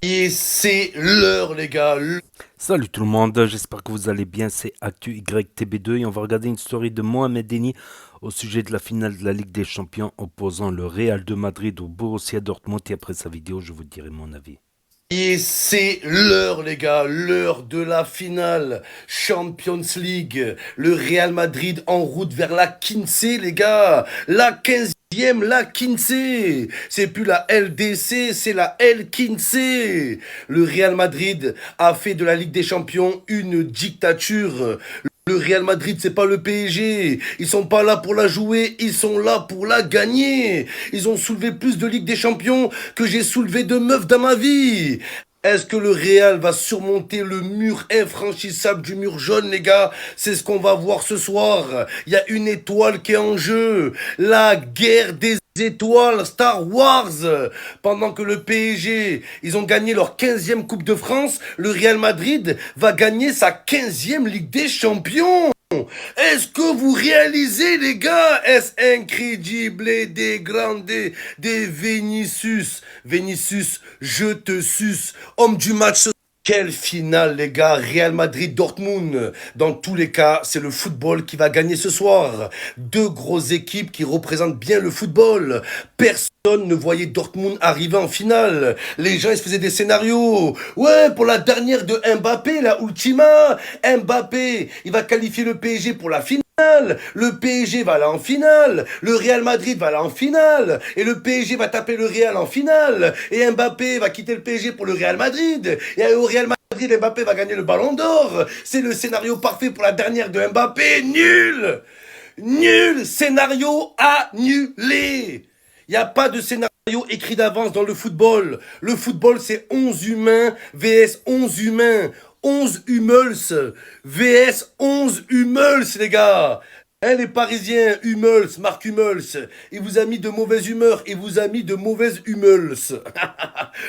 Et c'est l'heure, les gars. Salut tout le monde, j'espère que vous allez bien, c'est Actu YTB2 et on va regarder une story de Mohamed Deni au sujet de la finale de la Ligue des Champions opposant le Real de Madrid au Borussia Dortmund et après sa vidéo je vous dirai mon avis. Et c'est l'heure, les gars, l'heure de la finale. Champions League. Le Real Madrid en route vers la 15, les gars. La 15e, la 15. C'est plus la LDC, c'est la L 15. Le Real Madrid a fait de la Ligue des Champions une dictature. Le Real Madrid, c'est pas le PSG. Ils sont pas là pour la jouer, ils sont là pour la gagner. Ils ont soulevé plus de Ligue des Champions que j'ai soulevé de meufs dans ma vie. Est-ce que le Real va surmonter le mur infranchissable du mur jaune, les gars? C'est ce qu'on va voir ce soir. Il y a une étoile qui est en jeu. La guerre des étoiles, Star Wars. Pendant que le PSG, ils ont gagné leur 15e Coupe de France, le Real Madrid va gagner sa 15e Ligue des Champions. Est-ce que vous réalisez, les gars? Est-ce incrédible des grandes, des Vinicius? Vinicius, je te suce. Homme du match. Quelle finale, les gars. Real Madrid-Dortmund. Dans tous les cas, c'est le football qui va gagner ce soir. Deux grosses équipes qui représentent bien le football. Personne ne voyait Dortmund arriver en finale. Les gens, ils se faisaient des scénarios. Ouais, pour la dernière de Mbappé, la Ultima. Mbappé, il va qualifier le PSG pour la finale. Le PSG va aller en finale. Le Real Madrid va aller en finale. Et le PSG va taper le Real en finale. Et Mbappé va quitter le PSG pour le Real Madrid. Et au Real Madrid, Mbappé va gagner le Ballon d'Or. C'est le scénario parfait pour la dernière de Mbappé. Nul. Nul. Scénario annulé. Il n'y a pas de scénario écrit d'avance dans le football. Le football, c'est 11 humains vs 11 humains. 11 Hummels vs 11 Hummels, les gars. Hein, les Parisiens, Hummels, Marc Hummels, il vous a mis de mauvaise humeur, il vous a mis de mauvaise Hummels.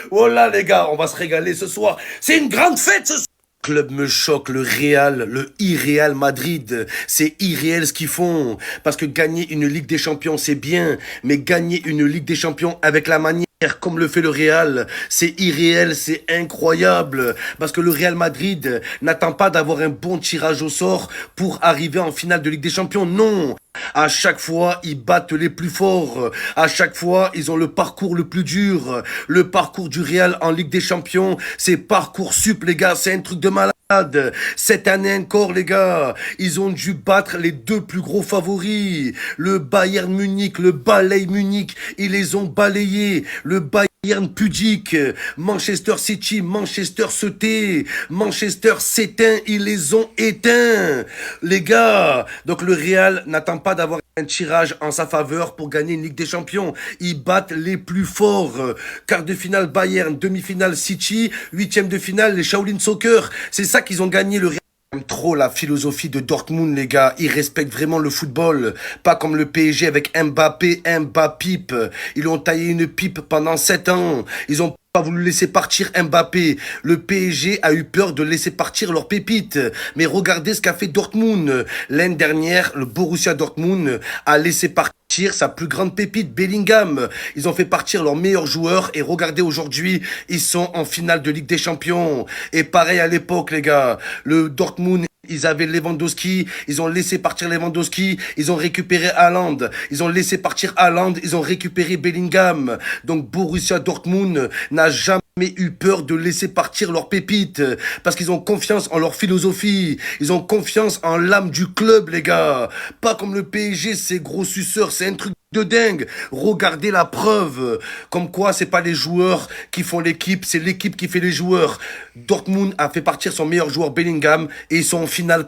Voilà, les gars, on va se régaler ce soir. C'est une grande fête ce soir. Club me choque, le Real, le irréal Madrid. C'est irréel ce qu'ils font. Parce que gagner une Ligue des Champions, c'est bien. Mais gagner une Ligue des Champions avec la manière comme le fait le Real, c'est irréel, c'est incroyable. Parce que le Real Madrid n'attend pas d'avoir un bon tirage au sort pour arriver en finale de Ligue des Champions. Non. À chaque fois, ils battent les plus forts. À chaque fois, ils ont le parcours le plus dur. Le parcours du Real en Ligue des Champions, c'est Parcoursup, les gars. C'est un truc de malade. Cette année encore, les gars, ils ont dû battre les deux plus gros favoris. Le Bayern Munich, le Balay Munich, ils les ont balayés. Le Bayern pudique, Manchester City, Manchester se tait, Manchester s'éteint, ils les ont éteints. Les gars, donc le Real n'attend pas d'avoir un tirage en sa faveur pour gagner une Ligue des Champions. Ils battent les plus forts. Quart de finale Bayern, demi-finale City, huitième de finale les Shaolin Soccer. C'est ça qu'ils ont gagné le Real. J'aime trop la philosophie de Dortmund, les gars. Ils respectent vraiment le football. Pas comme le PSG avec Mbappé, Mbappip. Ils ont taillé une pipe pendant 7 ans. Ils ont pas voulu laisser partir Mbappé. Le PSG a eu peur de laisser partir leurs pépites. Mais regardez ce qu'a fait Dortmund. L'année dernière, le Borussia Dortmund a laissé partir sa plus grande pépite, Bellingham. Ils ont fait partir leurs meilleurs joueurs et regardez aujourd'hui, ils sont en finale de Ligue des Champions. Et pareil à l'époque, les gars, le Dortmund, ils avaient Lewandowski, ils ont laissé partir Lewandowski, ils ont récupéré Haaland, ils ont laissé partir Haaland, ils ont récupéré Bellingham. Donc Borussia Dortmund n'a jamais eu peur de laisser partir leurs pépites parce qu'ils ont confiance en leur philosophie, ils ont confiance en l'âme du club, les gars. Pas comme le PSG, c'est gros suceurs, c'est un truc de dingue. Regardez la preuve. Comme quoi, c'est pas les joueurs qui font l'équipe, c'est l'équipe qui fait les joueurs. Dortmund a fait partir son meilleur joueur Bellingham et ils sont en finale.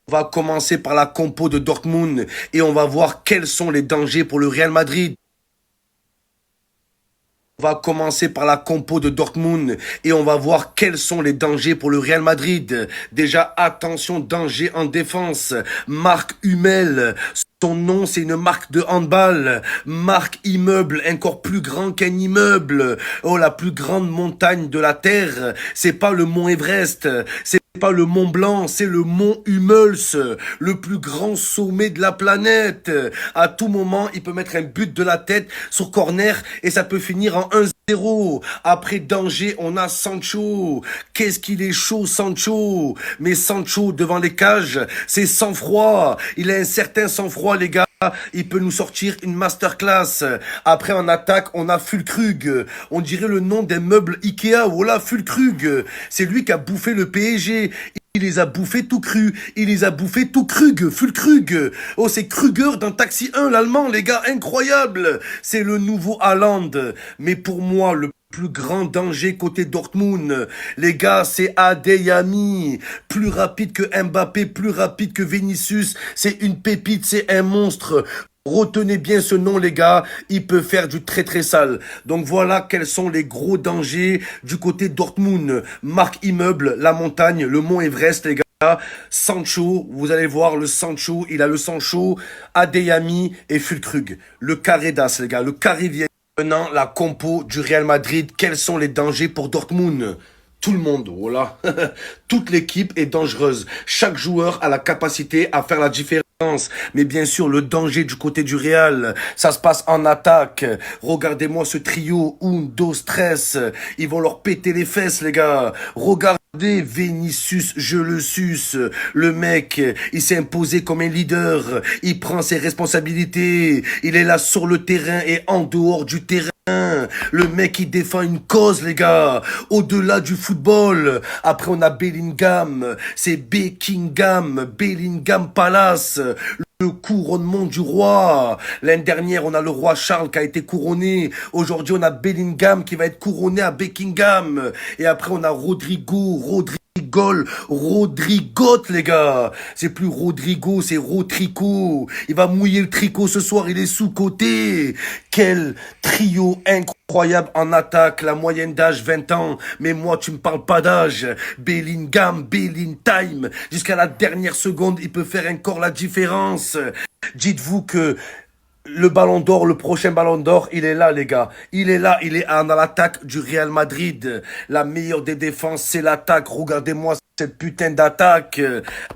On va commencer par la compo de Dortmund et on va voir quels sont les dangers pour le Real Madrid. On va commencer par la compo de Dortmund et on va voir quels sont les dangers pour le Real Madrid. Déjà, attention, danger en défense. Marc Hummel. Son nom, c'est une marque de handball. Marque immeuble, encore plus grand qu'un immeuble. Oh, la plus grande montagne de la Terre. C'est pas le mont Everest. C'est pas le Mont Blanc, c'est le mont Hummels, le plus grand sommet de la planète. À tout moment, il peut mettre un but de la tête sur corner et ça peut finir en 1-0. Après danger, on a Sancho. Qu'est-ce qu'il est chaud, Sancho. Mais Sancho, devant les cages, c'est sang-froid. Il a un certain sang-froid, les gars. Il peut nous sortir une masterclass. Après, en attaque, on a Füllkrug. On dirait le nom des meubles Ikea. Voilà, Füllkrug. C'est lui qui a bouffé le PSG. Il les a bouffés tout cru. Il les a bouffés tout Krug. Füllkrug. Oh, c'est Kruger dans Taxi 1, l'allemand, les gars. Incroyable. C'est le nouveau Haaland. Mais pour moi, le plus grand danger côté Dortmund, les gars, c'est Adeyemi. Plus rapide que Mbappé, plus rapide que Vinicius. C'est une pépite, c'est un monstre. Retenez bien ce nom, les gars. Il peut faire du très très sale. Donc voilà quels sont les gros dangers du côté Dortmund. Marque immeuble, la montagne, le mont Everest, les gars. Sancho, vous allez voir le Sancho. Il a le Sancho, Adeyemi et Füllkrug. Le carré d'as, les gars. Le carré vieille. Maintenant, la compo du Real Madrid, quels sont les dangers pour Dortmund? Tout le monde, voilà. Toute l'équipe est dangereuse. Chaque joueur a la capacité à faire la différence. Mais bien sûr, le danger du côté du Real, ça se passe en attaque. Regardez-moi ce trio, un, dos, stress. Ils vont leur péter les fesses, les gars. Regardez Vinicius, je le suce. Le mec, il s'est imposé comme un leader. Il prend ses responsabilités. Il est là sur le terrain et en dehors du terrain. Le mec, il défend une cause, les gars. Au-delà du football. Après, on a Bellingham. C'est Bellingham Palace. Le couronnement du roi. L'année dernière, on a le roi Charles qui a été couronné. Aujourd'hui, on a Bellingham qui va être couronné à Buckingham. Et après, on a Rodrigote, les gars. C'est plus Rodrigo, c'est Rodrigo. Il va mouiller le tricot ce soir, il est sous-coté. Quel trio incroyable en attaque. La moyenne d'âge, 20 ans. Mais moi, tu me parles pas d'âge. Bellingham, Time. Jusqu'à la dernière seconde, il peut faire encore la différence. Dites-vous que le ballon d'or, le prochain ballon d'or, il est là, les gars. Il est là, il est dans l'attaque du Real Madrid. La meilleure des défenses, c'est l'attaque. Regardez-moi cette putain d'attaque.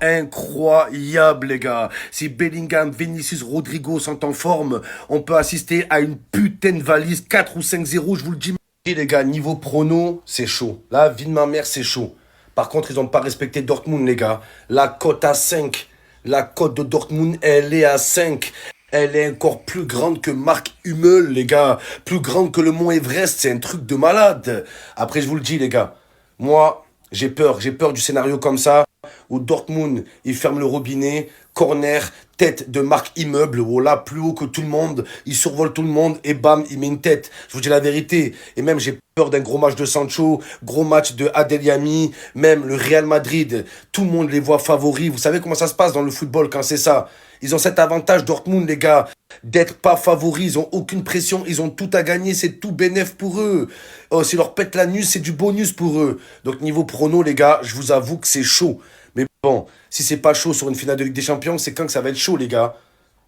Incroyable, les gars. Si Bellingham, Vinicius, Rodrigo sont en forme, on peut assister à une putain de valise 4 ou 5-0, je vous le dis. Les gars, niveau prono, c'est chaud. Là, vie de ma mère, c'est chaud. Par contre, ils n'ont pas respecté Dortmund, les gars. La cote à 5. La cote de Dortmund, elle est à 5. Elle est encore plus grande que Marc Hummel, les gars. Plus grande que le mont Everest. C'est un truc de malade. Après, je vous le dis, les gars. Moi, j'ai peur. J'ai peur du scénario comme ça. Où Dortmund, il ferme le robinet. Corner, tête de Marc Immeuble. Voilà, plus haut que tout le monde. Il survole tout le monde. Et bam, il met une tête. Je vous dis la vérité. Et même, j'ai peur d'un gros match de Sancho. Gros match de Adeyemi. Même le Real Madrid. Tout le monde les voit favoris. Vous savez comment ça se passe dans le football quand c'est ça? Ils ont cet avantage, Dortmund, les gars, d'être pas favoris. Ils ont aucune pression. Ils ont tout à gagner. C'est tout bénef pour eux. Oh, s'ils leur pètent l'anus, c'est du bonus pour eux. Donc, niveau prono, les gars, je vous avoue que c'est chaud. Mais bon, si c'est pas chaud sur une finale de Ligue des Champions, c'est quand que ça va être chaud, les gars.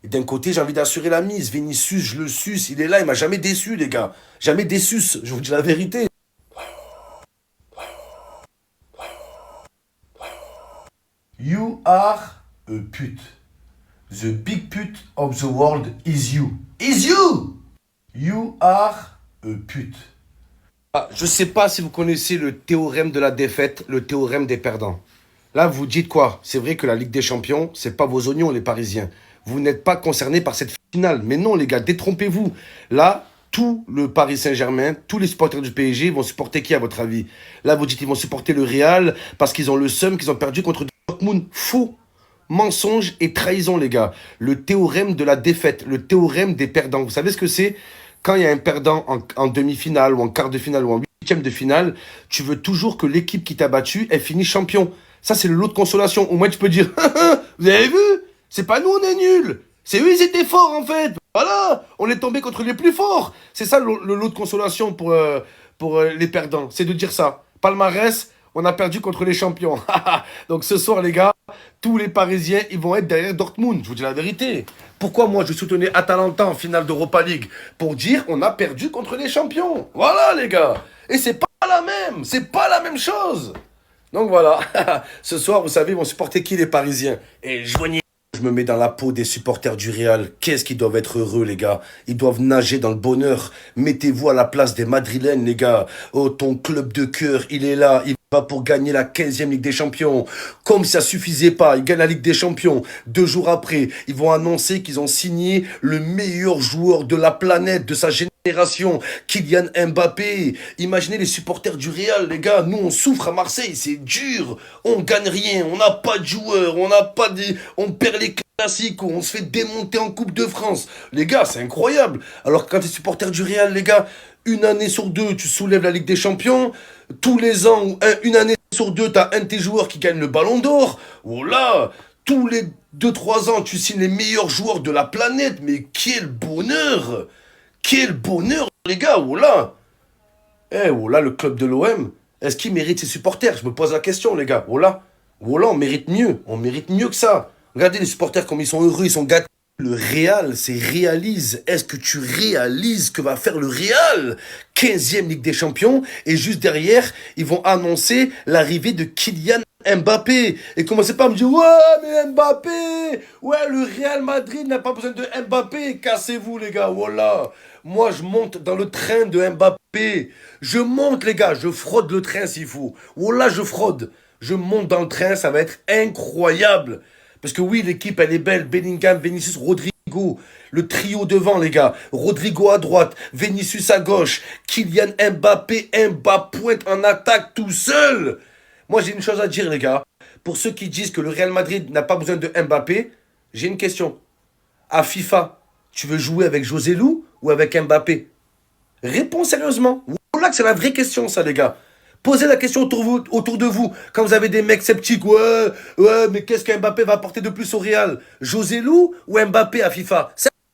Et d'un côté, j'ai envie d'assurer la mise. Vinicius, je le suce. Il est là. Il m'a jamais déçu, les gars. Jamais déçu. Je vous dis la vérité. You are a pute. The big pute of the world is you. Is you! You are a pute. Ah, je sais pas si vous connaissez le théorème de la défaite, le théorème des perdants. Là, vous dites quoi? C'est vrai que la Ligue des Champions, c'est pas vos oignons, les Parisiens. Vous n'êtes pas concernés par cette finale. Mais non, les gars, détrompez-vous. Là, tout le Paris Saint-Germain, tous les supporters du PSG vont supporter qui, à votre avis? Là, vous dites qu'ils vont supporter le Real parce qu'ils ont le seum qu'ils ont perdu contre Dortmund. Faux. Mensonge et trahison, les gars. Le théorème de la défaite, le théorème des perdants. Vous savez ce que c'est? Quand il y a un perdant en demi-finale ou en quart de finale ou en huitième de finale, tu veux toujours que l'équipe qui t'a battu, elle finisse champion. Ça, c'est le lot de consolation. Au moins, tu peux dire, vous avez vu? C'est pas nous, on est nuls. C'est eux, ils étaient forts, en fait. Voilà, on est tombé contre les plus forts. C'est ça le lot de consolation pour les perdants, c'est de dire ça. Palmarès, on a perdu contre les champions. Donc ce soir, les gars, tous les Parisiens, ils vont être derrière Dortmund. Je vous dis la vérité. Pourquoi moi je soutenais Atalanta en finale d'Europa League? Pour dire on a perdu contre les champions. Voilà, les gars. Et c'est pas la même. C'est pas la même chose. Donc voilà. Ce soir, vous savez, ils vont supporter qui, les Parisiens? Et joignez. Je me mets dans la peau des supporters du Real. Qu'est-ce qu'ils doivent être heureux, les gars. Ils doivent nager dans le bonheur. Mettez-vous à la place des Madrilènes, les gars. Oh, ton club de cœur, il est là. Il va pour gagner la 15e Ligue des Champions. Comme si ça suffisait pas, ils gagnent la Ligue des Champions. 2 jours après, ils vont annoncer qu'ils ont signé le meilleur joueur de la planète, de sa génération, Kylian Mbappé. Imaginez les supporters du Real, les gars. Nous, on souffre à Marseille, c'est dur. On gagne rien, on n'a pas de joueurs, on n'a pas de... On perd les classiques, on se fait démonter en Coupe de France. Les gars, c'est incroyable. Alors que quand tu es supporter du Real, les gars, une année sur deux, tu soulèves la Ligue des Champions. Tous les ans, ou une année sur deux, tu as un de tes joueurs qui gagne le Ballon d'Or. Oh là, tous les 2 3 ans, tu signes les meilleurs joueurs de la planète. Mais quel bonheur! Quel bonheur, les gars! Oh là! Oh là, le club de l'OM, est-ce qu'il mérite ses supporters? Je me pose la question, les gars. Oh là, on mérite mieux. On mérite mieux que ça. Regardez les supporters comme ils sont heureux, ils sont gâtés. Le Real, c'est réalise. Est-ce que tu réalises que va faire le Real? 15e Ligue des Champions. Et juste derrière, ils vont annoncer l'arrivée de Kylian Mbappé. Et commencez pas à me dire, ouais, mais Mbappé, ouais, le Real Madrid n'a pas besoin de Mbappé. Cassez-vous, les gars. Voilà. Moi, je monte dans le train de Mbappé. Je monte, les gars. Je fraude le train s'il faut. Voilà, je fraude. Je monte dans le train. Ça va être incroyable. Parce que oui, l'équipe, elle est belle. Bellingham, Vinicius, Rodrigo. Le trio devant, les gars. Rodrigo à droite, Vinicius à gauche. Kylian Mbappé, Mbappé pointe en attaque tout seul. Moi, j'ai une chose à dire, les gars. Pour ceux qui disent que le Real Madrid n'a pas besoin de Mbappé, j'ai une question. À FIFA, tu veux jouer avec José Lou ou avec Mbappé? Réponds sérieusement. Voilà que c'est la vraie question, ça, les gars. Posez la question autour de vous. Quand vous avez des mecs sceptiques, ouais, mais qu'est-ce qu'Mbappé va apporter de plus au Real? José Lou ou Mbappé à FIFA?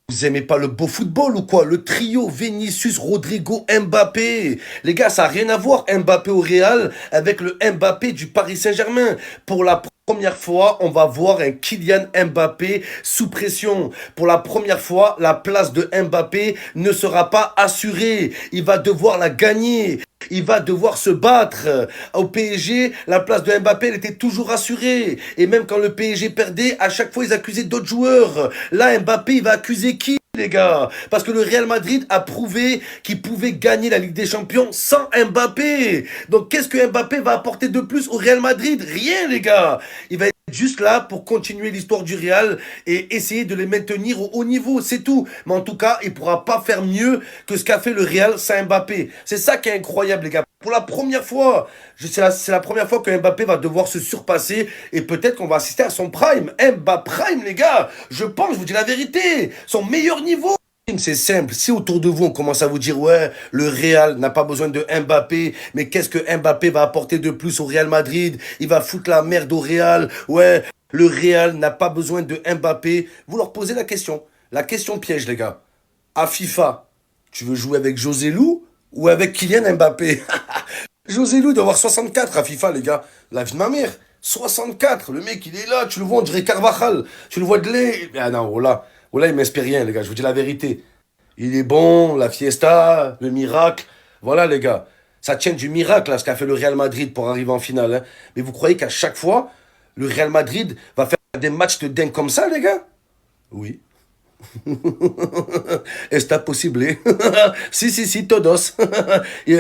Vous aimez pas le beau football ou quoi? Le trio Vinicius, Rodrigo, Mbappé. Les gars, ça n'a rien à voir, Mbappé au Real, avec le Mbappé du Paris Saint-Germain. Pour la première fois, on va voir un Kylian Mbappé sous pression. Pour la première fois, la place de Mbappé ne sera pas assurée. Il va devoir la gagner. Il va devoir se battre. Au PSG, la place de Mbappé, elle était toujours assurée. Et même quand le PSG perdait, à chaque fois, ils accusaient d'autres joueurs. Là, Mbappé, il va accuser qui, les gars? Parce que le Real Madrid a prouvé qu'il pouvait gagner la Ligue des Champions sans Mbappé. Donc, qu'est-ce que Mbappé va apporter de plus au Real Madrid? Rien, les gars. Il va être juste là pour continuer l'histoire du Real et essayer de les maintenir au haut niveau, c'est tout. Mais en tout cas, il ne pourra pas faire mieux que ce qu'a fait le Real sans Mbappé. C'est ça qui est incroyable, les gars. Pour la première fois, c'est la première fois que Mbappé va devoir se surpasser et peut-être qu'on va assister à son prime. Mbappé prime, les gars. Je pense, je vous dis la vérité, son meilleur niveau. C'est simple, si autour de vous on commence à vous dire ouais, le Real n'a pas besoin de Mbappé, mais qu'est-ce que Mbappé va apporter de plus au Real Madrid? Il va foutre la merde au Real. Ouais, le Real n'a pas besoin de Mbappé. Vous leur posez la question piège, les gars. À FIFA, tu veux jouer avec José Lou ou avec Kylian Mbappé? José Lou doit avoir 64 à FIFA, les gars. La vie de ma mère. 64, le mec il est là, tu le vois, on dirait Carvajal. Tu le vois de lait. Ah non, voilà. Oh là, il m'inspire rien, les gars, je vous dis la vérité. Il est bon, la fiesta, le miracle. Voilà, les gars. Ça tient du miracle, là, ce qu'a fait le Real Madrid pour arriver en finale. Hein. Mais vous croyez qu'à chaque fois, le Real Madrid va faire des matchs de dingue comme ça, les gars? Oui. Est-ce possible? Si, todos.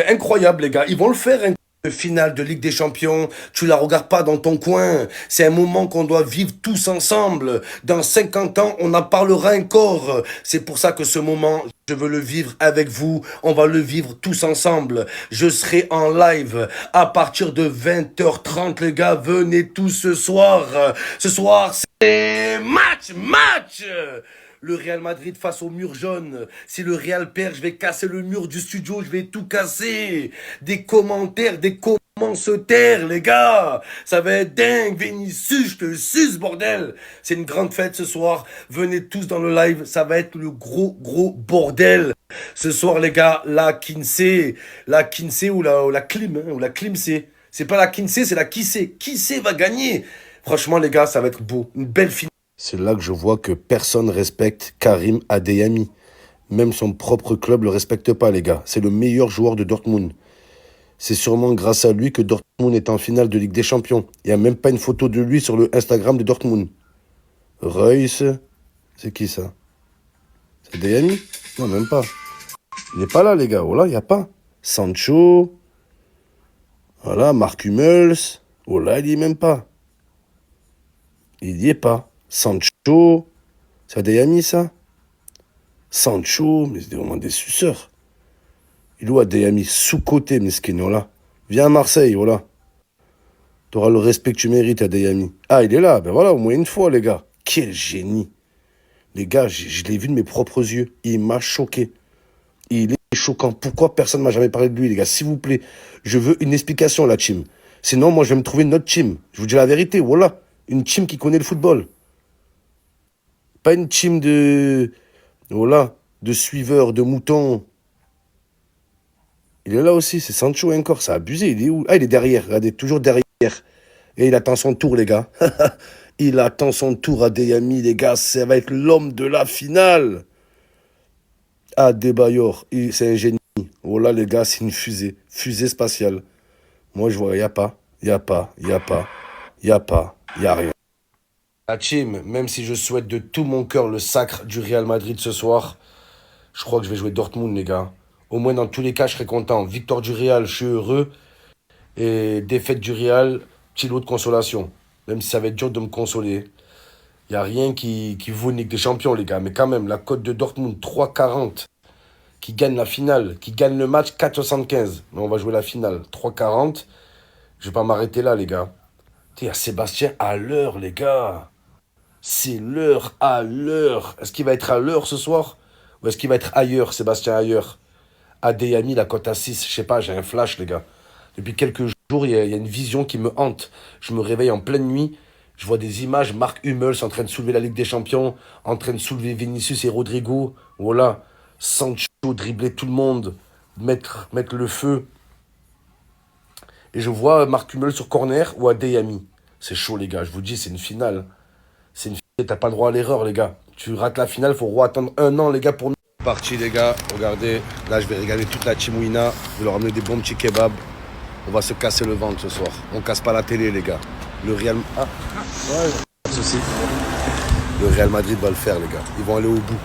Incroyable, les gars. Ils vont le faire, hein. Le finale de Ligue des Champions, tu la regardes pas dans ton coin. C'est un moment qu'on doit vivre tous ensemble. Dans 50 ans, on en parlera encore. C'est pour ça que ce moment, je veux le vivre avec vous. On va le vivre tous ensemble. Je serai en live à partir de 20h30, les gars. Venez tous ce soir. Ce soir, c'est match! Le Real Madrid face au mur jaune. Si le Real perd, je vais casser le mur du studio, je vais tout casser. Des commentaires, Comment se taire, les gars? Ça va être dingue, Vinicius, je te suce, bordel! C'est une grande fête ce soir. Venez tous dans le live, ça va être le gros bordel. Ce soir, les gars, la Kinsey ou la Klim, hein, ou la Klimsey. C'est pas la Kinsey, c'est la Kissé. Kissé va gagner. Franchement, les gars, ça va être beau. Une belle finale. C'est là que je vois que personne respecte Karim Adeyemi. Même son propre club le respecte pas, les gars. C'est le meilleur joueur de Dortmund. C'est sûrement grâce à lui que Dortmund est en finale de Ligue des Champions. Il n'y a même pas une photo de lui sur le Instagram de Dortmund. Reus, c'est qui ça? C'est Adeyemi? Non, même pas. Il n'est pas là, les gars. Oh là, il n'y a pas. Sancho. Voilà, Marc Hummels. Oh là, il n'y est même pas. Il n'y est pas. Sancho. C'est Adeyemi, ça? Sancho, mais c'est vraiment des suceurs. Il est où Adeyemi? Sous-côté, Mesquino, là. Viens à Marseille, voilà. T'auras le respect que tu mérites, Adeyemi. Ah, il est là. Ben voilà, au moins une fois, les gars. Quel génie. Les gars, je l'ai vu de mes propres yeux. Il m'a choqué. Il est choquant. Pourquoi personne ne m'a jamais parlé de lui, les gars? S'il vous plaît, je veux une explication, la team. Sinon, moi, je vais me trouver une autre team. Je vous dis la vérité, voilà. Une team qui connaît le football. Pas une team de... Voilà. De suiveurs, de moutons. Il est là aussi, c'est Sancho encore. C'est abusé. Il est où? Ah, il est derrière. Regardez, toujours derrière. Et il attend son tour, les gars. Il attend son tour à Adeyemi, les gars. Ça va être l'homme de la finale. Adebayor, c'est un génie. Oh là, les gars, c'est une fusée. Fusée spatiale. Moi, je vois, il n'y a pas. Il n'y a pas. Il n'y a pas. Il n'y a pas. Il n'y a rien. La team, même si je souhaite de tout mon cœur le sacre du Real Madrid ce soir, je crois que je vais jouer Dortmund, les gars. Au moins, dans tous les cas, je serai content. Victoire du Real, je suis heureux. Et défaite du Real, petit lot de consolation. Même si ça va être dur de me consoler. Il n'y a rien qui vaut une Ligue des Champions, les gars. Mais quand même, la cote de Dortmund, 3,40. Qui gagne la finale, qui gagne le match, 4,75. Mais on va jouer la finale, 3,40. Je vais pas m'arrêter là, les gars. Il y a Sébastien à l'heure, les gars. C'est l'heure à l'heure. Est-ce qu'il va être à l'heure ce soir? Ou est-ce qu'il va être ailleurs, Sébastien ailleurs? Adeyemi, la cote à 6. Je sais pas, j'ai un flash, les gars. Depuis quelques jours, il y a une vision qui me hante. Je me réveille en pleine nuit. Je vois des images, Marc Hummels en train de soulever la Ligue des Champions, en train de soulever Vinicius et Rodrigo. Voilà. Sancho dribbler tout le monde, mettre le feu. Et je vois Marc Hummels sur corner ou Adeyemi. C'est chaud, les gars. Je vous dis, c'est une finale. C'est une finale. T'as pas le droit à l'erreur, les gars. Tu rates la finale, faut attendre un an, les gars, pour nous. Parti, les gars. Regardez. Là, je vais regarder toute la team Wina. Je vais leur amener des bons petits kebabs. On va se casser le ventre ce soir. On casse pas la télé, les gars. Le Real... Ah, ouais, pas de souci. Le Real Madrid va le faire, les gars. Ils vont aller au bout.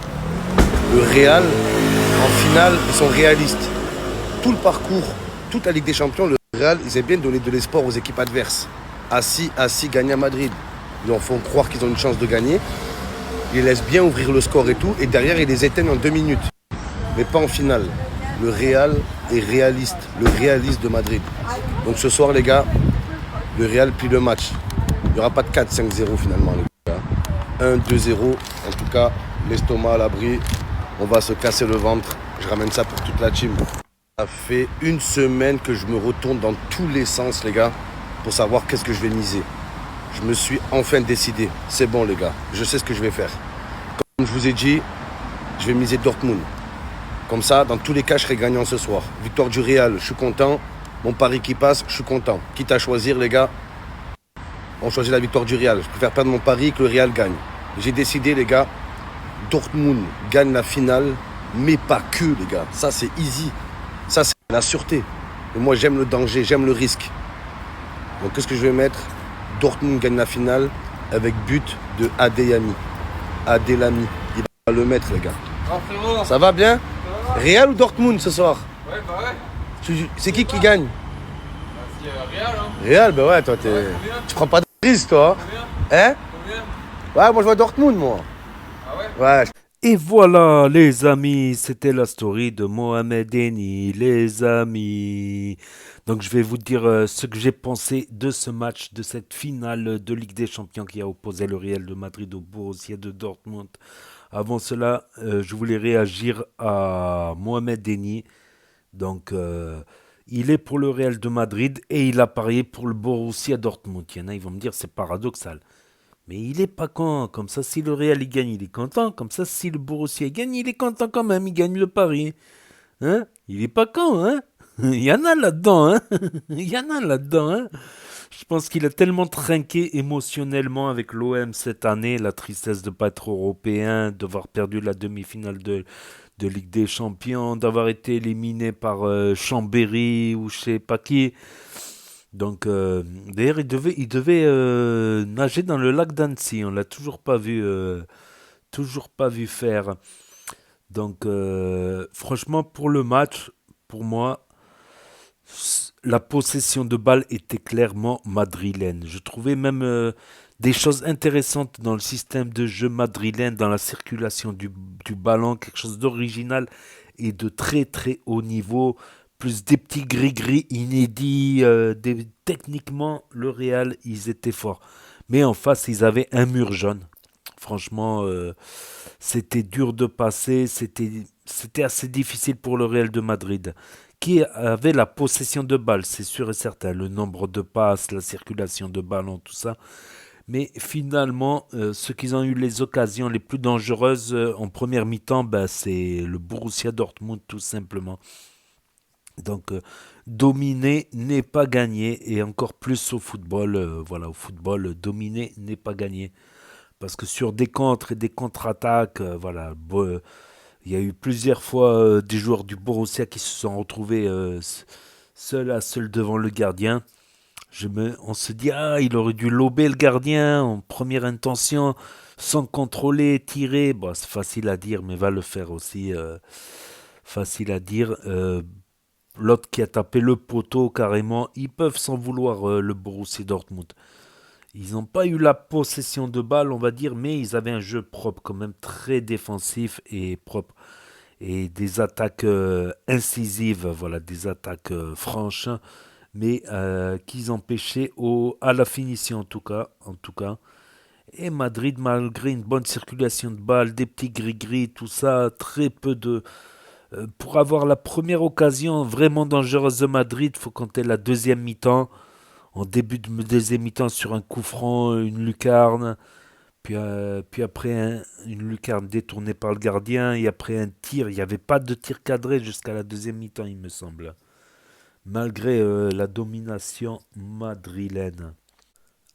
Le Real, en finale, ils sont réalistes. Tout le parcours, toute la Ligue des Champions, le Real, ils aiment bien donner de l'espoir aux équipes adverses. Assis, gagner à Madrid. Ils leur font croire qu'ils ont une chance de gagner. Ils laissent bien ouvrir le score et tout. Et derrière, ils les éteignent en 2 minutes. Mais pas en finale. Le Real est réaliste. Le réaliste de Madrid. Donc ce soir, les gars, le Real plie le match. Il n'y aura pas de 4-5-0 finalement, les gars. 1-2-0. En tout cas, l'estomac à l'abri. On va se casser le ventre. Je ramène ça pour toute la team. Ça fait une semaine que je me retourne dans tous les sens, les gars, pour savoir qu'est-ce que je vais miser. Je me suis enfin décidé. C'est bon, les gars. Je sais ce que je vais faire. Comme je vous ai dit, je vais miser Dortmund. Comme ça, dans tous les cas, je serai gagnant ce soir. Victoire du Real, je suis content. Mon pari qui passe, je suis content. Quitte à choisir, les gars, on choisit la victoire du Real. Je préfère perdre mon pari que le Real gagne. J'ai décidé, les gars, Dortmund gagne la finale, mais pas que, les gars. Ça, c'est easy. Ça, c'est la sûreté. Et moi, j'aime le danger, j'aime le risque. Donc, qu'est-ce que je vais mettre? Dortmund gagne la finale avec but de Adeyemi. Adelami. Il va le mettre, les gars. Oh, frérot. Ça va bien? Real ou Dortmund ce soir? Ouais, bah ouais. C'est qui gagne? C'est Real, hein. Real, bah ouais, toi, Combien? tu prends pas de risque, toi. Combien? Hein? Combien? Ouais, moi, je vois Dortmund, moi. Ah ouais? Ouais. Et voilà, les amis, c'était la story de Mohamed Eni, les amis. Donc, je vais vous dire ce que j'ai pensé de ce match, de cette finale de Ligue des Champions qui a opposé le Real de Madrid au Borussia de Dortmund. Avant cela, je voulais réagir à Mohamed Eni. Donc, il est pour le Real de Madrid et il a parié pour le Borussia Dortmund. Il y en a, ils vont me dire, c'est paradoxal. Mais il est pas con. Comme ça, si le Real il gagne, il est content. Comme ça, si le Borussia il gagne, il est content quand même. Il gagne le pari. Hein? Il est pas con, hein? Il y en a là-dedans, hein? Il y en a là-dedans, hein? Je pense qu'il a tellement trinqué émotionnellement avec l'OM cette année, la tristesse de ne pas être européen, d'avoir perdu la demi-finale de Ligue des Champions, d'avoir été éliminé par Chambéry ou je sais pas qui. Donc, d'ailleurs, il devait nager dans le lac d'Annecy. On l'a toujours pas vu faire. Donc, franchement, pour le match, pour moi, la possession de balle était clairement madrilène. Je trouvais même des choses intéressantes dans le système de jeu madrilène, dans la circulation du ballon, quelque chose d'original et de très très haut niveau. Plus des petits gris-gris inédits. Techniquement, le Real, ils étaient forts. Mais en face, ils avaient un mur jaune. Franchement, c'était dur de passer. C'était assez difficile pour le Real de Madrid qui avait la possession de balle, c'est sûr et certain, le nombre de passes, la circulation de ballon, tout ça. Mais finalement, ceux qui ont eu les occasions les plus dangereuses en première mi-temps, ben, c'est le Borussia Dortmund tout simplement. Donc, dominer n'est pas gagné, et encore plus au football. Voilà, au football, dominer n'est pas gagné. Parce que sur des contres et des contre-attaques, voilà, il y a eu plusieurs fois des joueurs du Borussia qui se sont retrouvés seuls à seul devant le gardien. On se dit, ah, il aurait dû lober le gardien en première intention, sans contrôler, tirer. Bon, c'est facile à dire, mais va le faire aussi. Facile à dire. L'autre qui a tapé le poteau carrément, ils peuvent s'en vouloir, le Borussia Dortmund. Ils n'ont pas eu la possession de balle, on va dire, mais ils avaient un jeu propre, quand même très défensif et propre. Et des attaques incisives, voilà, des attaques franches, mais qui empêchaient à la finition en tout cas. Et Madrid, malgré une bonne circulation de balles, des petits gris-gris, tout ça, très peu de... pour avoir la première occasion vraiment dangereuse de Madrid, il faut compter la deuxième mi-temps. En début de deuxième mi-temps sur un coup franc, une lucarne. Puis après, une lucarne détournée par le gardien. Et après un tir. Il n'y avait pas de tir cadré jusqu'à la deuxième mi-temps, il me semble. Malgré la domination madrilène.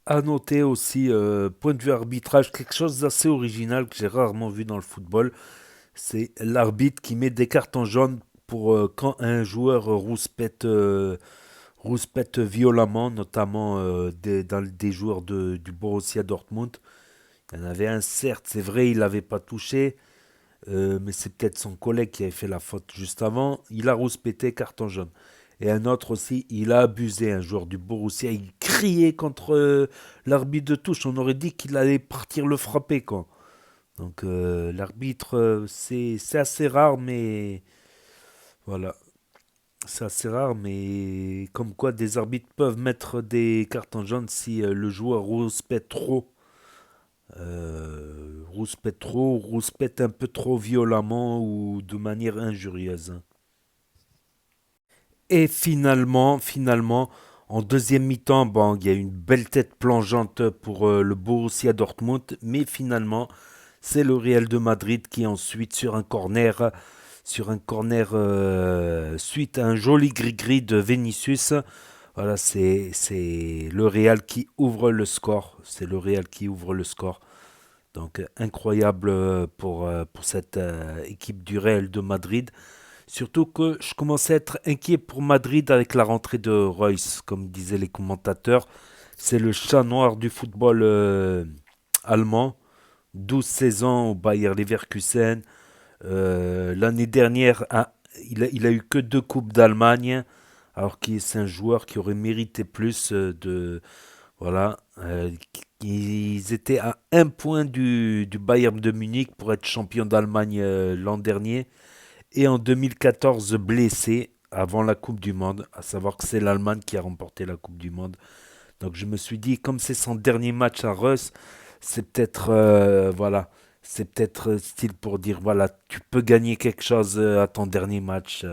À noter aussi, point de vue arbitrage, quelque chose d'assez original que j'ai rarement vu dans le football. C'est l'arbitre qui met des cartons jaunes pour quand un joueur rouspète violemment, notamment dans des joueurs du Borussia Dortmund. Il y en avait un, certes, c'est vrai, il l'avait pas touché, mais c'est peut-être son collègue qui avait fait la faute juste avant. Il a rouspété, carton jaune. Et un autre aussi, il a abusé, un joueur du Borussia, il criait contre l'arbitre de touche. On aurait dit qu'il allait partir le frapper, quoi. Donc l'arbitre, c'est assez rare, mais voilà. C'est assez rare, mais comme quoi des arbitres peuvent mettre des cartons jaunes si le joueur rouspète un peu trop violemment ou de manière injurieuse. Et finalement, en deuxième mi-temps, bon, il y a une belle tête plongeante pour le Borussia Dortmund, mais finalement, c'est le Real de Madrid qui ensuite sur un corner suite à un joli gris-gris de Vinicius. Voilà, c'est le Real qui ouvre le score. C'est le Real qui ouvre le score. Donc incroyable pour cette équipe du Real de Madrid. Surtout que je commençais à être inquiet pour Madrid avec la rentrée de Reus, comme disaient les commentateurs. C'est le chat noir du football allemand. 12 saisons au Bayer Leverkusen. L'année dernière, il a eu que 2 coupes d'Allemagne, alors que c'est un joueur qui aurait mérité plus voilà. Ils étaient à un point du Bayern de Munich pour être champion d'Allemagne l'an dernier. Et en 2014, blessé avant la Coupe du Monde, à savoir que c'est l'Allemagne qui a remporté la Coupe du Monde. Donc je me suis dit, comme c'est son dernier match à Reus, c'est peut-être voilà, c'est peut-être style pour dire voilà, tu peux gagner quelque chose à ton dernier match.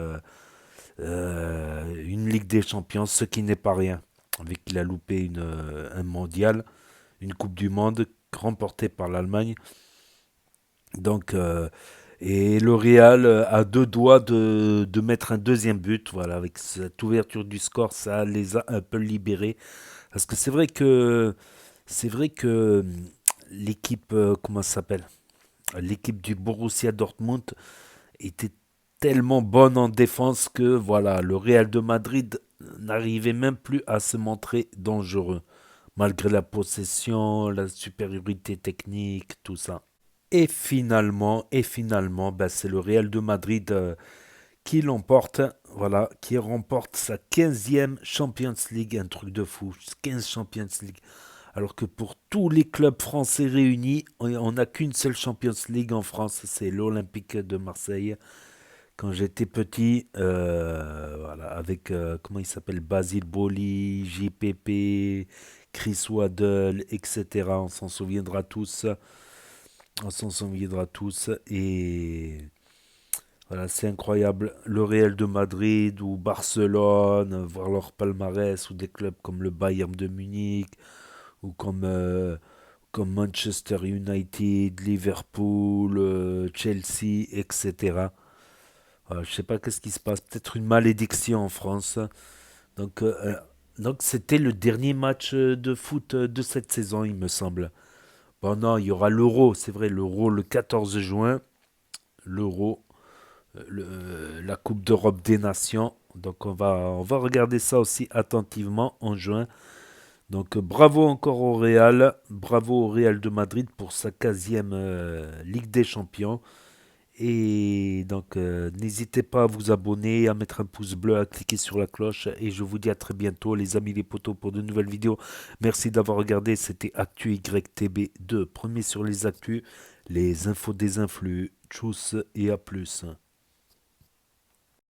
une Ligue des Champions, ce qui n'est pas rien. Avec qu'il a loupé un mondial, une Coupe du Monde remportée par l'Allemagne. Donc, et le Real a deux doigts de mettre un deuxième but. Voilà, avec cette ouverture du score, ça les a un peu libérés. Parce que c'est vrai que l'équipe, comment ça s'appelle? L'équipe du Borussia Dortmund était tellement bonne en défense que voilà, le Real de Madrid n'arrivait même plus à se montrer dangereux, malgré la possession, la supériorité technique, tout ça. Et finalement, ben, c'est le Real de Madrid qui l'emporte, voilà, qui remporte sa 15e Champions League, un truc de fou, 15 Champions League. Alors que pour tous les clubs français réunis, on n'a qu'une seule Champions League en France, c'est l'Olympique de Marseille. Quand j'étais petit, voilà, avec, comment il s'appelle, Basile Boli, JPP, Chris Waddle, etc. On s'en souviendra tous. On s'en souviendra tous. Et voilà, c'est incroyable. Le Real de Madrid ou Barcelone, voir leur palmarès, ou des clubs comme le Bayern de Munich, ou comme Manchester United, Liverpool, Chelsea, etc. Je sais pas qu'est-ce qui se passe, peut-être une malédiction en France. Donc, donc c'était le dernier match de foot de cette saison, il me semble. Bon, non, il y aura l'Euro, c'est vrai, l'Euro le 14 juin, l'Euro, la Coupe d'Europe des Nations. Donc on va regarder ça aussi attentivement en juin. Donc bravo encore au Real, bravo au Real de Madrid pour sa 15e Ligue des Champions. Et donc, n'hésitez pas à vous abonner, à mettre un pouce bleu, à cliquer sur la cloche. Et je vous dis à très bientôt, les amis, les potos, pour de nouvelles vidéos. Merci d'avoir regardé. C'était Actu YTB2. Premier sur les actus, les infos des influx. Tchuss et à plus.